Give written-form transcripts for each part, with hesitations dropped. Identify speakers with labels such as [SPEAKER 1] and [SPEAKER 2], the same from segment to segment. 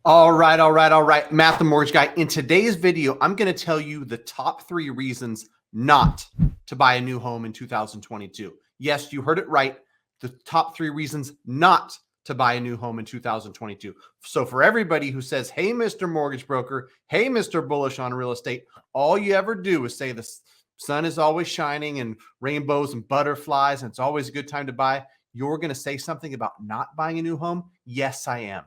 [SPEAKER 1] All right. Matt, the mortgage guy. In today's video, I'm going to tell you the top 3 reasons not to buy a new home in 2022. Yes, you heard it right. The top 3 reasons not to buy a new home in 2022. So for everybody who says, hey, Mr. Mortgage Broker, hey, Mr. Bullish on real estate, all you ever do is say the sun is always shining and rainbows and butterflies, and it's always a good time to buy. You're going to say something about not buying a new home? Yes, I am.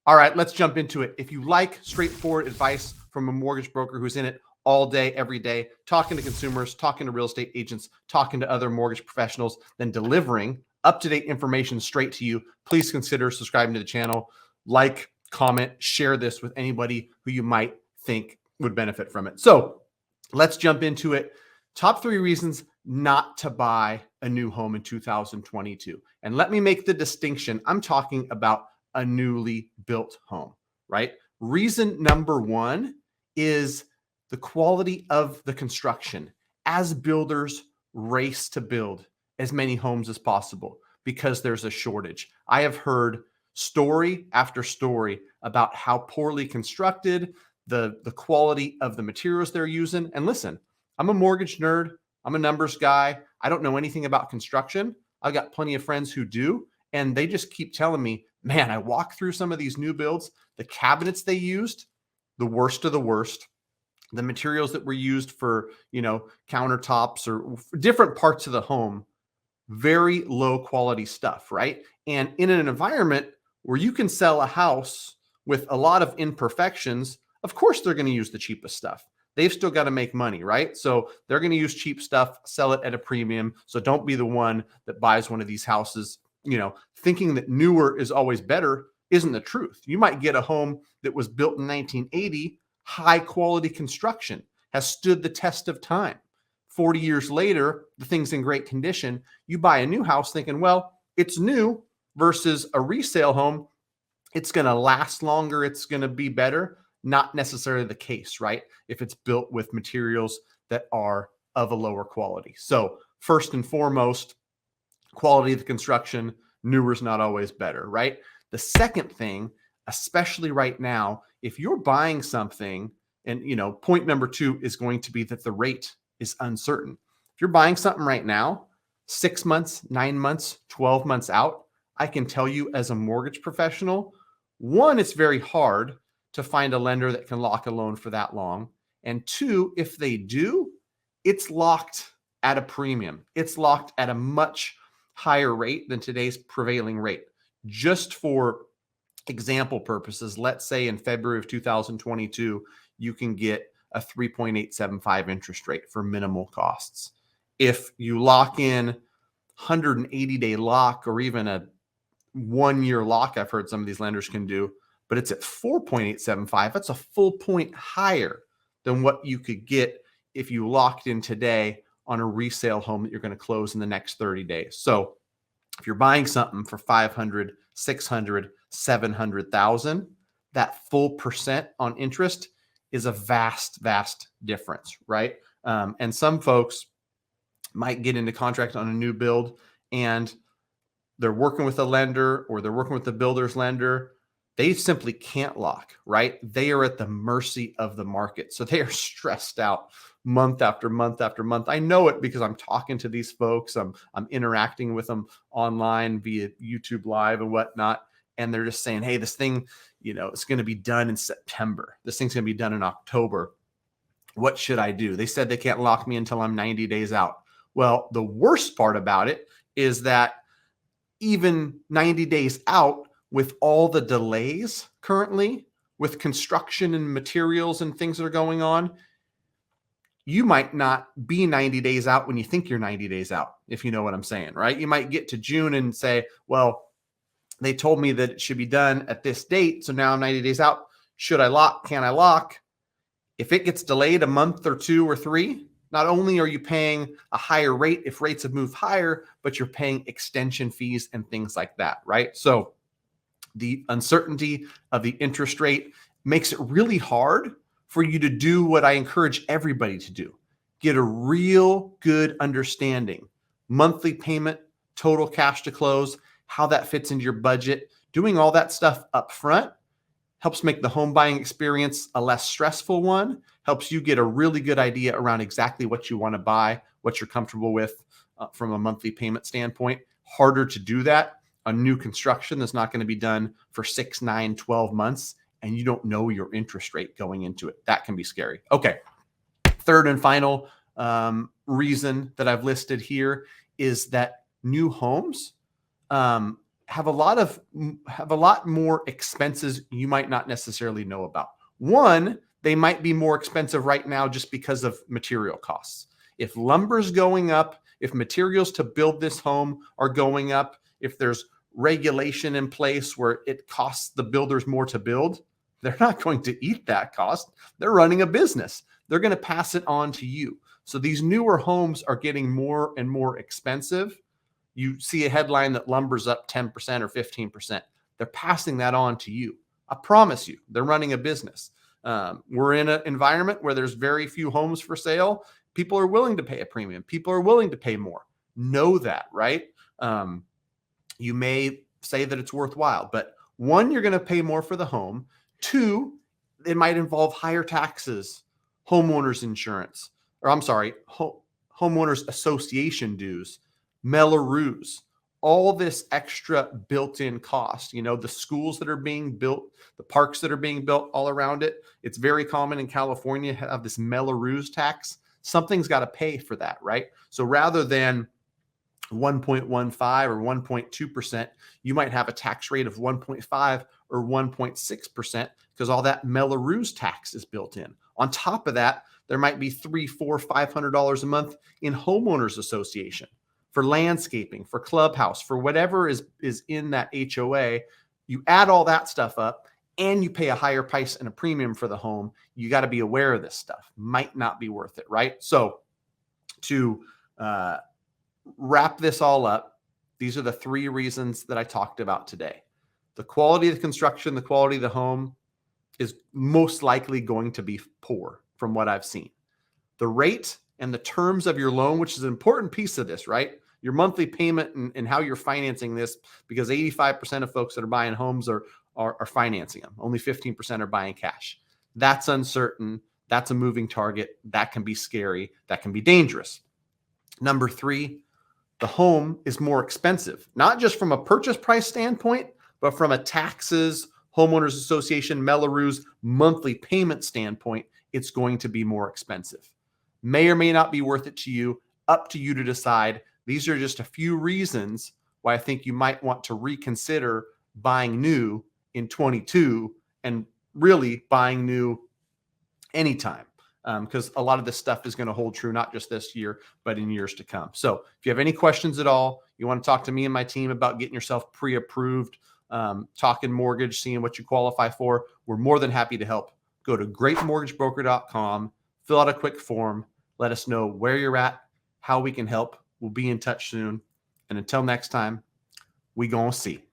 [SPEAKER 1] All right, let's jump into it. If you like straightforward advice from a mortgage broker who's in it all day, every day, talking to consumers, talking to real estate agents, talking to other mortgage professionals, then delivering up-to-date information straight to you, please consider subscribing to the channel, like, comment, share this with anybody who you might think would benefit from it. So let's jump into it. Top 3 reasons not to buy a new home in 2022. And let me make the distinction. I'm talking about a newly built home, right? Reason number 1 is the quality of the construction. As builders race to build as many homes as possible because there's a shortage. I have heard story after story about how poorly constructed, the quality of the materials they're using. And listen, I'm a mortgage nerd. I'm a numbers guy. I don't know anything about construction. I've got plenty of friends who do. And they just keep telling me, man, I walk through some of these new builds, the cabinets they used, the worst of the worst, the materials that were used for, countertops or different parts of the home, very low quality stuff, right? And in an environment where you can sell a house with a lot of imperfections, of course, they're going to use the cheapest stuff. They've still got to make money, right? So they're going to use cheap stuff, sell it at a premium. So don't be the one that buys one of these houses thinking that newer is always better isn't the truth. You might get a home that was built in 1980, high quality construction, has stood the test of time. 40 years later, the thing's in great condition. You buy a new house thinking, well, it's new versus a resale home. It's going to last longer. It's going to be better. Not necessarily the case, right? If it's built with materials that are of a lower quality. So first and foremost, quality of the construction, newer is not always better, right? The second thing, especially right now, if you're buying something, and point number 2 is going to be that the rate is uncertain. If you're buying something right now, 6 months, 9 months, 12 months out, I can tell you as a mortgage professional, 1, it's very hard to find a lender that can lock a loan for that long. And 2, if they do, it's locked at a premium. It's locked at a much higher rate than today's prevailing rate. Just for example purposes, let's say in February of 2022, you can get a 3.875 interest rate for minimal costs. If you lock in 180-day lock or even a 1-year lock, I've heard some of these lenders can do, but it's at 4.875. That's a full point higher than what you could get if you locked in today on a resale home that you're going to close in the next 30 days. So if you're buying something for 500, 600, 700,000, that full percent on interest is a vast difference, right? And some folks might get into contract on a new build and they're working with a lender or they're working with the builder's lender. They simply can't lock, right? They are at the mercy of the market. So they are stressed out month after month after month. I know it because I'm talking to these folks. I'm interacting with them online via YouTube Live and whatnot. And they're just saying, hey, this thing, it's going to be done in September. This thing's going to be done in October. What should I do? They said they can't lock me until I'm 90 days out. Well, the worst part about it is that even 90 days out, with all the delays currently with construction and materials and things that are going on, you might not be 90 days out when you think you're 90 days out, if you know what I'm saying, right? You might get to June and say, well, they told me that it should be done at this date, so now I'm 90 days out. Should I lock? Can I lock? If it gets delayed a month or 2 or 3, Not only are you paying a higher rate if rates have moved higher, but you're paying extension fees and things like that, right? So the uncertainty of the interest rate makes it really hard for you to do what I encourage everybody to do. Get a real good understanding. Monthly payment, total cash to close, how that fits into your budget. Doing all that stuff up front helps make the home buying experience a less stressful one, helps you get a really good idea around exactly what you want to buy, what you're comfortable with from a monthly payment standpoint. Harder to do that on new construction that's not going to be done for 6, 9, 12 months, and you don't know your interest rate going into it. That can be scary. Okay. Third and final reason that I've listed here is that new homes have a lot more expenses you might not necessarily know about. One, they might be more expensive right now just because of material costs. If lumber's going up, if materials to build this home are going up, if there's regulation in place where it costs the builders more to build, they're not going to eat that cost. They're running a business. They're going to pass it on to you. So these newer homes are getting more and more expensive. You see a headline that lumber's up 10% or 15%. They're passing that on to you. I promise you, they're running a business. We're in an environment where there's very few homes for sale. People are willing to pay a premium. People are willing to pay more. Know that, right? You may say that it's worthwhile, but one, you're going to pay more for the home. Two, it might involve higher taxes, homeowners insurance, or I'm sorry, homeowners association dues, Mellorews, all this extra built-in cost. You know, the schools that are being built, the parks that are being built all around it. It's very common in California to have this Mellorews tax. Something's got to pay for that, right? So rather than 1.15 or 1.2%, you might have a tax rate of 1.5 or 1.6% because all that Mellorews tax is built in. On top of that, there might be $300, $400, $500 a month in homeowners association for landscaping, for clubhouse, for whatever is in that HOA. You add all that stuff up and you pay a higher price and a premium for the home. You got to be aware of this stuff. Might not be worth it, right? So to wrap this all up, these are the three reasons that I talked about today. The quality of the construction, the quality of the home is most likely going to be poor from what I've seen. The rate and the terms of your loan, which is an important piece of this, right? Your monthly payment and how you're financing this, because 85% of folks that are buying homes are financing them. Only 15% are buying cash. That's uncertain. That's a moving target. That can be scary. That can be dangerous. Number three, the home is more expensive, not just from a purchase price standpoint, but from a taxes, homeowners association, Mellorews, monthly payment standpoint, it's going to be more expensive. May or may not be worth it to you, up to you to decide. These are just a few reasons why I think you might want to reconsider buying new in 22 and really buying new anytime. Because a lot of this stuff is going to hold true, not just this year, but in years to come. So if you have any questions at all, you want to talk to me and my team about getting yourself pre-approved, talking mortgage, seeing what you qualify for, we're more than happy to help. Go to greatmortgagebroker.com, fill out a quick form, let us know where you're at, how we can help. We'll be in touch soon. And until next time, we gonna see.